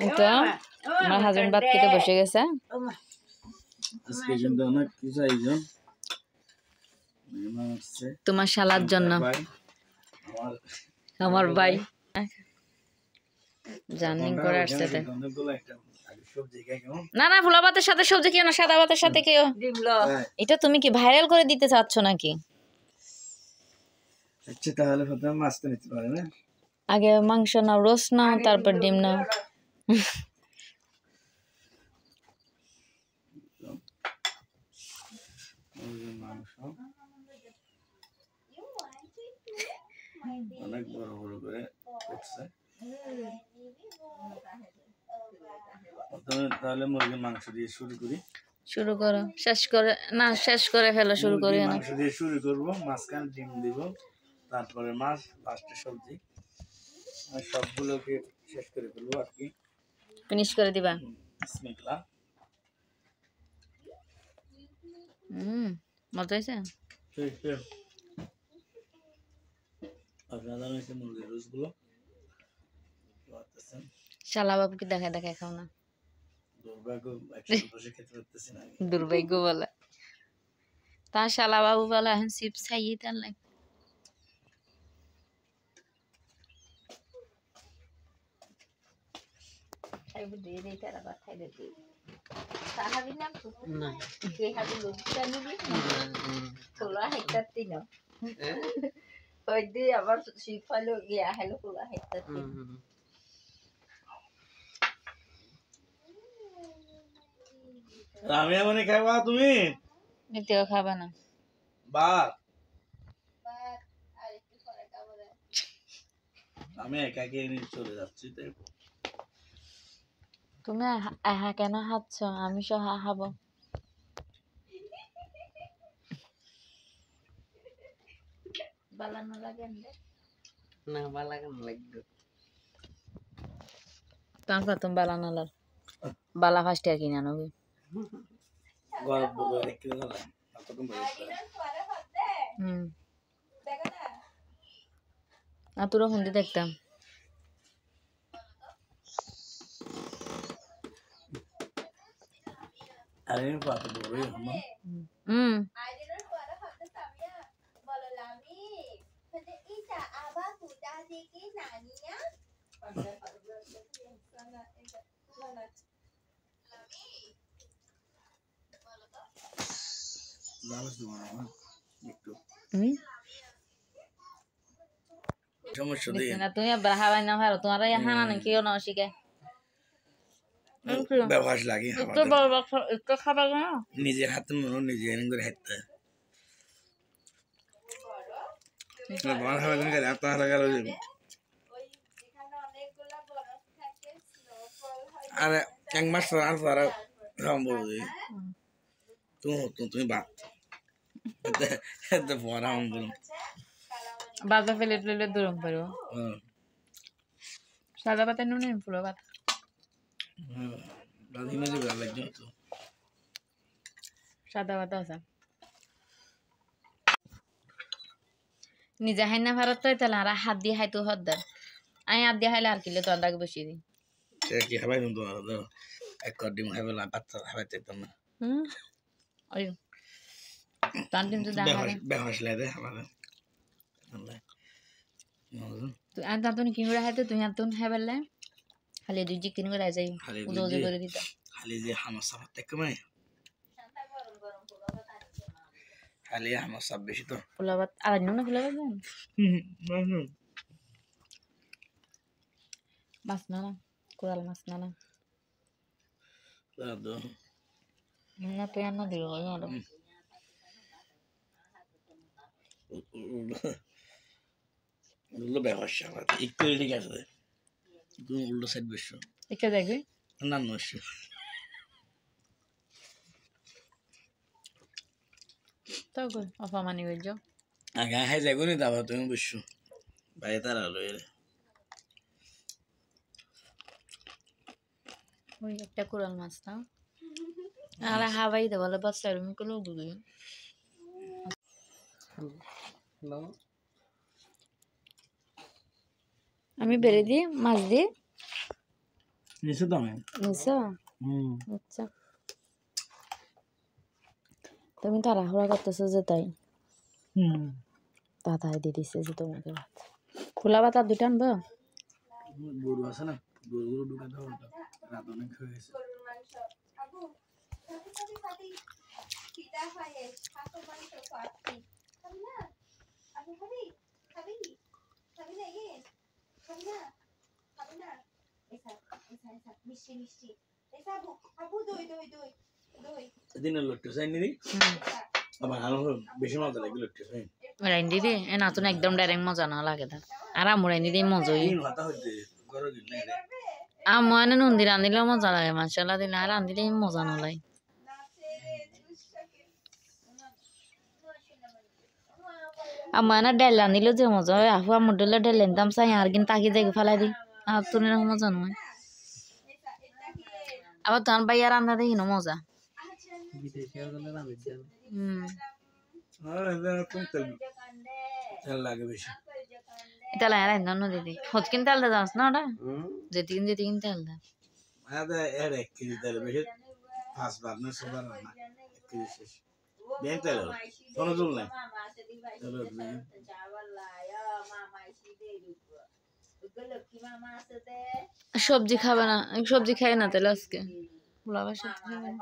এই তো আমার হাজবেন্ড ভাত খেতে বসে গেছে। আজকে কিন্তু অনেক কিছু আয়োজন মেহমান আসছে তোমার শালার জন্য। আমার ভাই জার্নিং করে আসছে। না না, পোলা ভাতের সাথে সবজি কেউ না, সাদা ভাতের সাথে কেউ। এটা তুমি কি ভাইরাল করে দিতে চাচ্ছ নাকি? আচ্ছা তাহলে প্রথমে মাছটা নিতে পারে না? আগে মাংস নাও, রোস্ট নাও, তারপর ডিম নাও। অনেক বড় বড় করে করছে। প্রথমে তাহলে মুরগির মাংস দিয়ে শুরু করি। শুরু করো, শেষ করে না, শেষ করে ফেলো, শুরু করি না। মাংস দিয়ে শুরু করব, মাঝখানে ডিম দিব, তারপরে মাছ, লাস্টে সবজি। সবগুলোকে শেষ করে ফেলবো আর কি, ফিনিশ করে দিবা। বিসমিল্লাহ। মজা হয়েছে। আপনারা হচ্ছে মুরগির রোস্টগুলো শালা বাবুকে দেখায় দেখায় খাও না। দুর্ভাগ্য একসাথে বসে খেতে পারতেছি না। দুর্ভাগ্য বলে তা শালা বাবু বলে এখন চিপস খাইয়ে তার লাগে। আমি এমনি খাইবা তুমি? নিতেও খাবে না। বাদ আমি একাকে নিয়ে চলে যাচ্ছি। তুমি আহা কেন খাচ্ছ? আমি সহ খাবো। বালানো লাগে না, বালাগান লাগবে। তারপর তুমি বালানো লাল বালা ফার্স্ট কিনে আনবি। তোরা হুন্দি দেখতাম। তুমি হাওয়াই না ভালো, তোমার হানা নাকি কেউ না শিখে নিজের হাতে মনে নিজে করে হাঁটতে আর এক মাস তুমি বাদ বাজা ফেলে ফেলে দূরম পারো। সাদা পাতা নুন পুরো ভাত সাদা পাতা আছে। নিজে হাই না ভারত তো তাহলে আর হাত দিয়ে হাইতো হদ্দার। আমি হাত দিয়ে হাইলে আর কিলে তো আন্দাকে বসিয়ে দিই। কি হাবাই তোমার এক ডিম খাইবে না, বাচ্চা খাবার চাইতাম না। ওই তান ডিম তো দেখা বেহস লাগে আমার। তুই আর তাতুন কি করে হাইতো তুমি আর তুন খাই বললে খালি দুই চিকেন করে যাই উদো উদো করে দিতা। খালি যে হামসা ভাত কমাই খালি হামসা বেশি তো পোলা ভাত আর না পোলা ভাত মাছ না কোরাল মাছ না না তুই আর না দিও উল্টো বেহস একটু ঠিক আছে, তুমি উল্টো সাইড বেশো একটু দেখবি না নশো তাও কই অপমানি হয়ে যাও আগে হাই যাগো নি দাবা তুমি বসছো ভাই তারা লইলে ওই একটা কোরাল মাছ না আর হাওয়াই দে বলে বাচ্চা আমি কোনো বুঝি আমি বেড়ে দিই মাছ দিয়ে নিছো তো আমি নিছো আচ্ছা তুমি তাড়াহুড়া করতেছো যে তাই দাদাই দিয়ে দিচ্ছে যে তোমাকে ভাত খোলা ভাত আর দুটো আনবো গরু আছে না গরু ঢুকাতে হবে রাত অনেক হয়ে গেছে দিনের লট্টু চাই নি আবার আরো বেশি মজা লাগে লট্টু চাই রাইন্দি দি এ না তো একদম ডাইরেক্ট মজা না লাগে তা আর আমু রাইন্দি দি মজাই ভাতা হইতে গরু দিন না রে আমু এনে নন্দি রান্ধিলেও মজা লাগে মাশাআল্লাহ দিলে আর রান্ধিলে মজা না লাগে আমু এনে ডাল রান্ধিলেও যে মজা হয় আফু আমুর ডালে ডাল রান্ধাম চাই আর কিন্তু তাকি যাই ফেলাই দি আর তো এরকম মজা নয় আবার তখন ভাইয়া রান্না দেখি না মজা তেল লাগে বেশি এটা লাগে রান্না না দিদি হত কিন তেল দে যাস না ওটা যেতিকিন তেল দে আদা এর 1 কেজি তেল বেশি 5 বার না 6 বার না 1 কেজি শেষ বেন তেল কোনো জল নাই সবজি খাবে না সবজি খাই না তাহলে আজকে পোলাও সবজি খাবে না